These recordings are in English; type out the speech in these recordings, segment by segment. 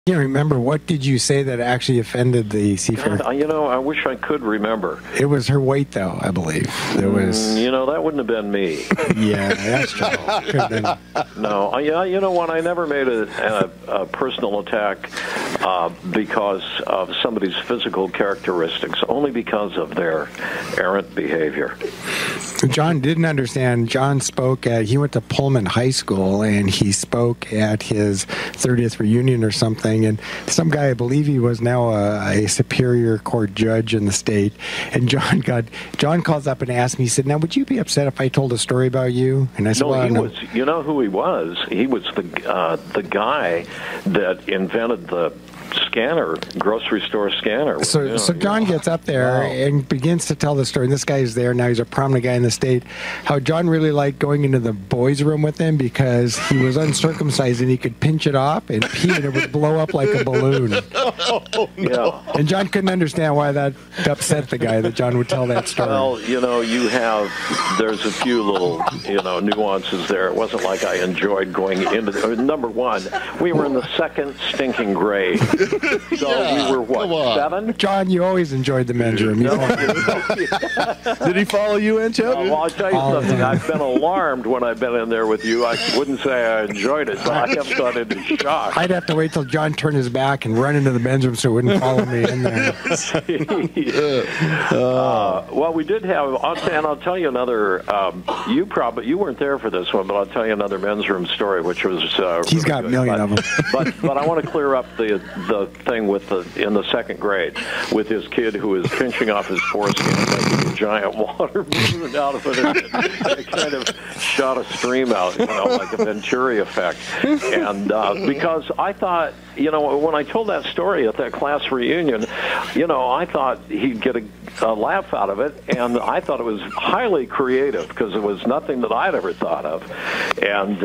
can't remember. What did you say that actually offended the seafarer? God, I wish I could remember. It was her weight, though, I believe. There was. That wouldn't have been me. Yeah, that's true. Could have been. No, you know what? I never made a personal attack because of somebody's physical characteristics, only because of their errant behavior. John didn't understand. John spoke he went to Pullman High School, and he spoke at his 30th reunion or something. And some guy, I believe he was now a Superior Court judge in the state. And John calls up and asked me, he said, "Now, would you be upset if I told a story about you?" And I said, "No, he was. You know who he was? He was the guy that invented the grocery store scanner. So John gets up there and begins to tell the story. And this guy is there now. He's a prominent guy in the state. How John really liked going into the boys' room with him because he was uncircumcised and he could pinch it off and pee and it would blow up like a balloon. Oh, no. Yeah. And John couldn't understand why that upset the guy that John would tell that story. Well, there's a few little, nuances there. It wasn't like I enjoyed going into number one, we were in the second stinking grade. So we were, what, 7? John, you always enjoyed the men's room. Did he follow you in, Chip? Well, I'll tell you something. I've been alarmed when I've been in there with you. I wouldn't say I enjoyed it, but I have gone into shock. I'd have to wait till John turned his back and run into the men's room so he wouldn't follow me in there. Well, we did have, and I'll tell you another, you weren't there for this one, but I'll tell you another men's room story, which was he's got a million of them. But I want to clear up the thing in the second grade with his kid who is pinching off his foreskin and making a giant water balloon out of it. And it kind of shot a stream out, like a Venturi effect. And because I thought, when I told that story at that class reunion, I thought he'd get a laugh out of it, and I thought it was highly creative because it was nothing that I'd ever thought of. And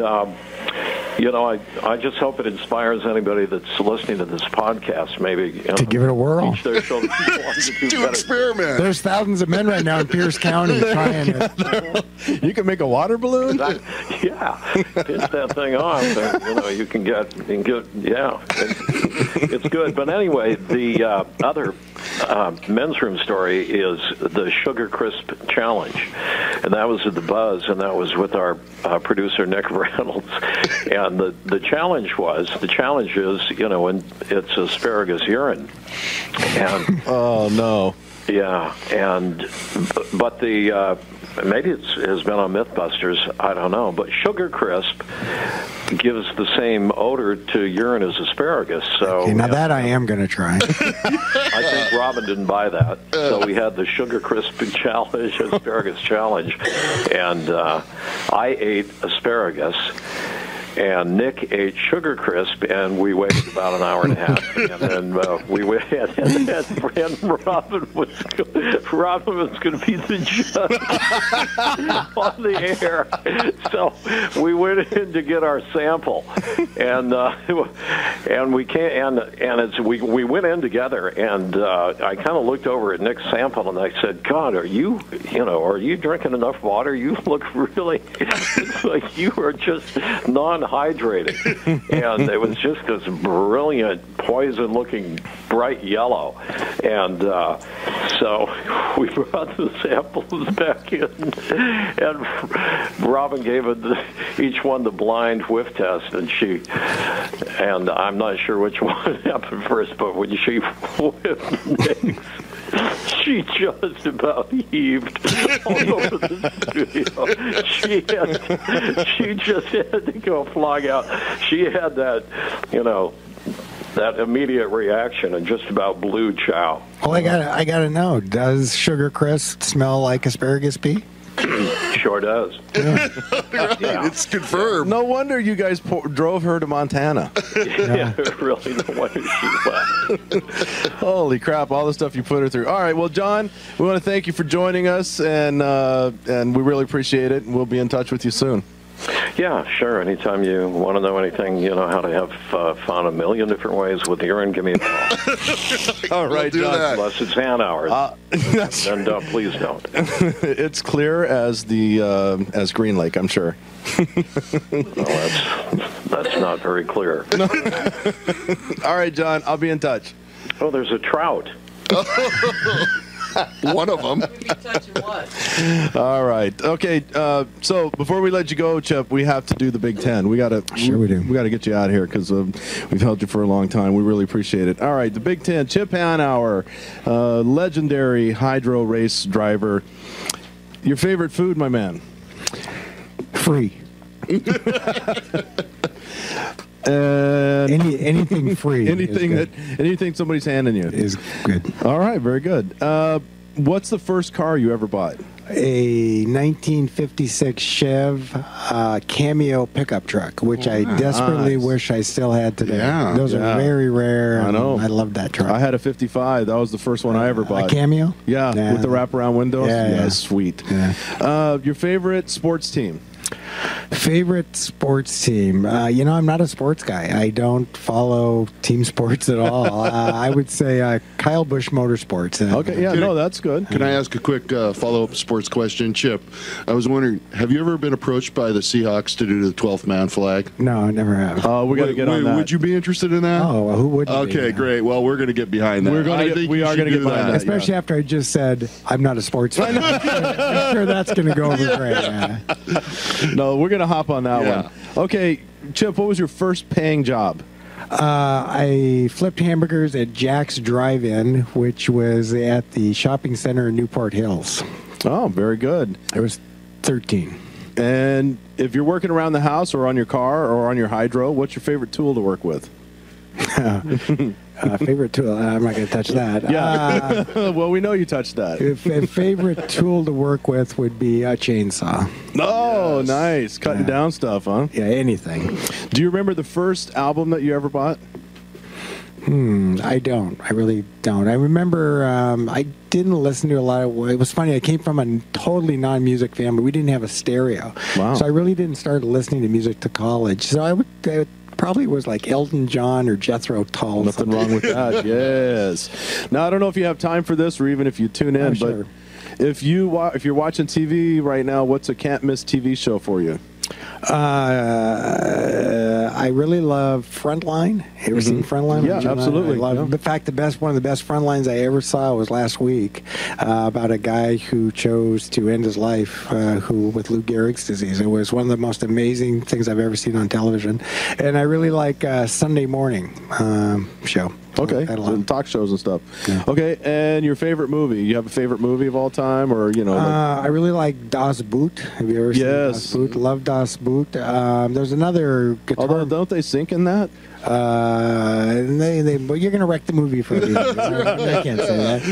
I just hope it inspires anybody that's listening to this podcast, maybe to give it a whirl. Teach their children to experiment. There's thousands of men right now in Pierce County trying it. You can make a water balloon. Yeah, pinch that thing off, and you can get. Yeah, it's good. But anyway, the other men's room story is the Sugar Crisp Challenge, and that was at the Buzz, and that was with our producer Nick Reynolds. And the challenge is, when it's asparagus urine. And oh no. Yeah, but maybe it has been on MythBusters, I don't know, but Sugar Crisp gives the same odor to urine as asparagus. So okay, now that I am going to try. I think Robin didn't buy that, so we had the Sugar Crisp Challenge, asparagus challenge, and I ate asparagus. And Nick ate Sugar Crisp, and we waited about an hour and a half. And then we went, and Robin was going to be the judge on the air. So we went in to get our sample, and we came, and we went in together, and I kind of looked over at Nick's sample, and I said, "God, are you drinking enough water? You look really it's like you are just hydrated." And it was just this brilliant poison-looking bright yellow, and so we brought the samples back in, and Robin gave each one the blind whiff test, and I'm not sure which one happened first, but when she whiffed Nick's, she just about heaved all over the studio. She just had to go flying out. She had that, that immediate reaction and just about blew chow. Well, I gotta know, does Sugar Crisp smell like asparagus pea? Sure does. Yeah. Right. It's confirmed. No wonder you guys drove her to Montana. Yeah, really, no wonder she left. Holy crap, all the stuff you put her through. All right, well, John, we want to thank you for joining us, and we really appreciate it, and we'll be in touch with you soon. Yeah, sure. Anytime you want to know anything, how to have fun a million different ways with urine, give me a call. All right, John. Unless it's Hanauer. Then please don't. It's clear as Green Lake, I'm sure. Well, that's just not very clear. All right, John, I'll be in touch. Oh, there's a trout. One of them. All right. Okay. So before we let you go, Chip, we have to do the Big Ten. We gotta. Sure we do. We gotta get you out of here because we've held you for a long time. We really appreciate it. All right. The Big Ten. Chip Hanauer, legendary hydro race driver. Your favorite food, my man? Free. And anything free. anything somebody's handing you is good. All right, very good. What's the first car you ever bought? A 1956 Chev Cameo pickup truck, which I desperately wish I still had today. Yeah. Those are very rare. I know. I love that truck. I had a 55. That was the first one I ever bought. A Cameo? Yeah, with the wraparound windows. Yeah. Sweet. Yeah. Your favorite sports team? Favorite sports team? I'm not a sports guy. I don't follow team sports at all. I would say Kyle Busch Motorsports. Okay, yeah, no, that's good. Can I ask a quick follow-up sports question? Chip, I was wondering, have you ever been approached by the Seahawks to do the 12th man flag? No, I never have. We got to get on that. Would you be interested in that? Oh, well, who wouldn't be? Okay, great. Well, we're going to get behind that. We are going to get behind that. Especially after I just said I'm not a sports fan. I'm sure that's going to go over great. Yeah. No, we're going to hop on that one. Okay, Chip, what was your first paying job? I flipped hamburgers at Jack's Drive-In, which was at the shopping center in Newport Hills. Oh, very good. I was 13. And if you're working around the house or on your car or on your hydro, what's your favorite tool to work with? Favorite tool? I'm not going to touch that. Yeah. Well, we know you touched that. A favorite tool to work with would be a chainsaw. Oh, nice. Cutting down stuff, huh? Yeah, anything. Do you remember the first album that you ever bought? I don't. I really don't. I remember I didn't listen to a lot of... It was funny. I came from a totally non-music family. We didn't have a stereo. Wow. So I really didn't start listening to music to college. So I would probably was like Elton John or Jethro Tull. Nothing wrong with that. Yes. Now, I don't know if you have time for this or even if you tune in, sure. But if you're watching TV right now, what's a can't-miss TV show for you? I really love Frontline. You ever seen Frontline? Yeah, absolutely. I love, In fact, one of the best Frontlines I ever saw was last week about a guy who chose to end his life with Lou Gehrig's disease. It was one of the most amazing things I've ever seen on television. And I really like Sunday Morning show. Okay, so talk shows and stuff. Yeah. Okay, and your favorite movie? You have a favorite movie of all time, or I really like Das Boot. Have you ever seen Das Boot? Love Das Boot. There's another guitar. Although, don't they sink in that? But you're gonna wreck the movie for me. I can't say that.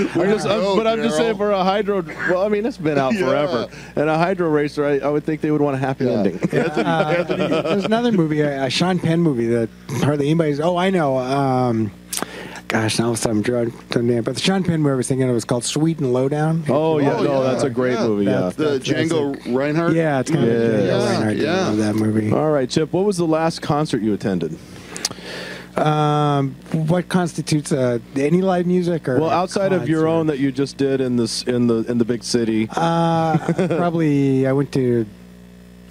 I'm just saying for a hydro. Well, I mean, it's been out forever, and a hydro racer, I would think they would want a happy ending. Anthony, there's another movie, a Sean Penn movie that hardly anybody's. Oh, I know. Gosh, now I'm drawing the name. But the Sean Penn movie I was thinking it was called Sweet and Lowdown. Oh, yeah. No, that's a great movie, yeah. The Django Reinhardt? Yeah, it's kind of Django Reinhardt. Yeah. I love that movie. All right, Chip, what was the last concert you attended? What constitutes any live music? Or outside of your own that you just did in the big city. Probably I went to...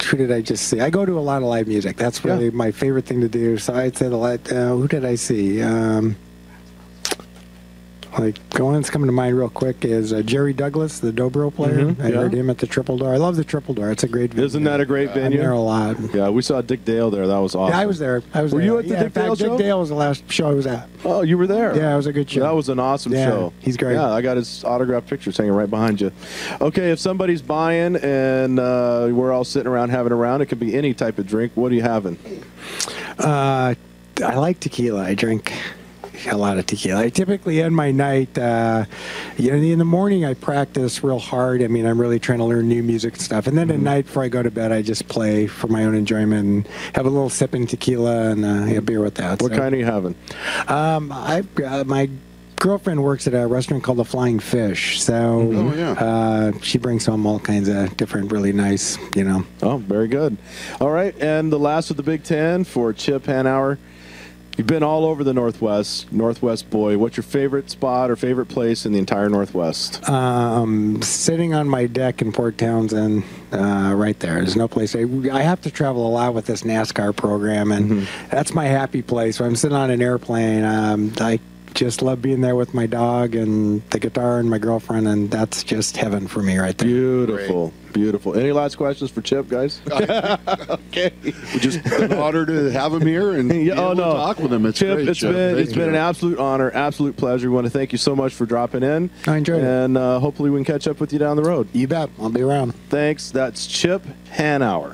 Who did I just see? I go to a lot of live music. That's really my favorite thing to do. So I'd say who did I see? The one that's coming to mind real quick is Jerry Douglas, the dobro player. I heard him at the Triple Door. I love the Triple Door. It's a great venue. Isn't that a great venue? I'm there a lot. Yeah, we saw Dick Dale there. That was awesome. Yeah, I was there. Were you at the Dick Dale show? Dick Dale was the last show I was at. Oh, you were there? Yeah, it was a good show. That was an awesome show. He's great. Yeah, I got his autographed pictures hanging right behind you. Okay, if somebody's buying and we're all sitting around having a round, it could be any type of drink. What are you having? I like tequila. I drink a lot of tequila. I typically end my night, in the morning I practice real hard. I mean, I'm really trying to learn new music and stuff. And then at night before I go to bed, I just play for my own enjoyment and have a little sip in tequila and a beer with that. What kind are you having? My girlfriend works at a restaurant called The Flying Fish. So she brings home all kinds of different, really nice, Oh, very good. All right. And the last of the Big Ten for Chip Hanauer. You've been all over the Northwest boy. What's your favorite spot or favorite place in the entire Northwest? Sitting on my deck in Port Townsend, right there. There's no place. I have to travel a lot with this NASCAR program, and that's my happy place. When I'm sitting on an airplane, I just love being there with my dog and the guitar and my girlfriend, and that's just heaven for me right there. Beautiful. Great. Beautiful. Any last questions for Chip, guys? Okay. Just an honor to have him here and talk with him. It's Chip, great, it's been an absolute honor, absolute pleasure. We want to thank you so much for dropping in. I enjoyed it. And hopefully we can catch up with you down the road. You bet. I'll be around. Thanks. That's Chip Hanauer.